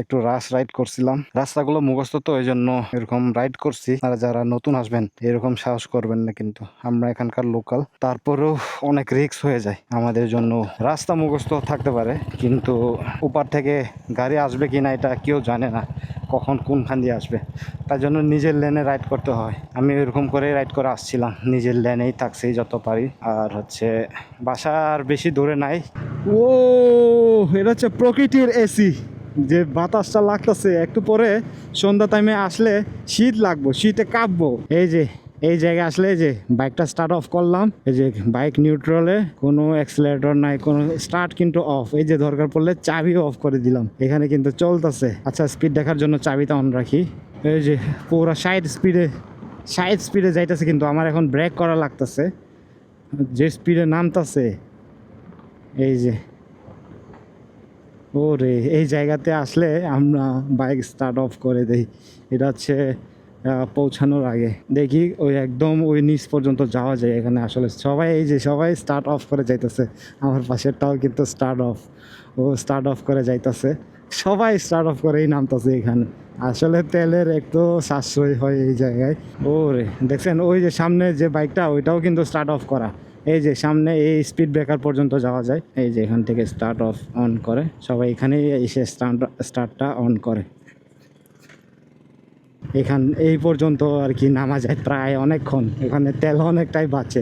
একটু রাইড করছিলাম। রাস্তাগুলো মুখস্থ তো, এই জন্য এরকম রাইড করছি। আর যারা নতুন আসবেন এরকম সাহস করবেন না, কিন্তু আমরা এখানকার লোকাল, তারপরেও অনেক রিস্ক হয়ে যায় আমাদের জন্য। রাস্তা মুখস্থ থাকতে পারে, কিন্তু উপর থেকে গাড়ি আসবে কিনা এটা কেউ জানে না, কখন কোনখান দিয়ে আসবে। তার জন্য নিজের লেনে রাইড করতে হয়। আমি এরকম করে রাইড করে আসছিলাম, নিজের লেনেই থাকছি যত পারি। আর হচ্ছে বাসা আর বেশি দূরে নাই। ও, এটা হচ্ছে প্রকৃতির এসি, যে বাতাসটা লাগতেছে। একটু পরে সন্ধ্যা টাইমে আসলে শীত লাগবো, শীতে কাঁপবো। এই জায়গায় আসলে যে বাইকটা স্টার্ট অফ করলাম, এই যে বাইক নিউট্রালে, কোনো অ্যাক্সিলারেটর নাই, কোনো স্টার্ট কিন্তু অফ। এই যে দরকার পড়লে চাবিও অফ করে দিলাম, এখানে কিন্তু চলতেছে। আচ্ছা, স্পিড দেখার জন্য চাবিটা অন রাখি। এই যে পুরো 60 স্পিডে যাইতেছে, কিন্তু আমার এখন ব্রেক করা লাগতেছে, যে স্পিডে নামতেছে। এই যে ওরে, এই জায়গাতে আসলে আমরা বাইক স্টার্ট অফ করে দেই। এটা হচ্ছে পৌঁছানোর আগে দেখি ওই একদম ওই নিচ পর্যন্ত যাওয়া যায়। এখানে আসলে সবাই স্টার্ট অফ করে যাইতেছে। আমার পাশেরটাও কিন্তু স্টার্ট অফ, ও স্টার্ট অফ করে যাইতেছে। সবাই স্টার্ট অফ করেই নামতেছে এখানে। আসলে তেলের একটু সাশ্রয় হয় এই জায়গায়। ওরে দেখছেন, ওই যে সামনে যে বাইকটা, ওইটাও কিন্তু স্টার্ট অফ করা। এই যে সামনে এই স্পিড ব্রেকার পর্যন্ত যাওয়া যায়। এই যে এখান থেকে স্টার্ট অফ অন করে সবাই, এখানেই এসে স্টার্টটা অন করে। এই পর্যন্ত আর কি নামা যায় প্রায় অনেকক্ষণ, এখানে তেল অনেকটাই বাঁচে।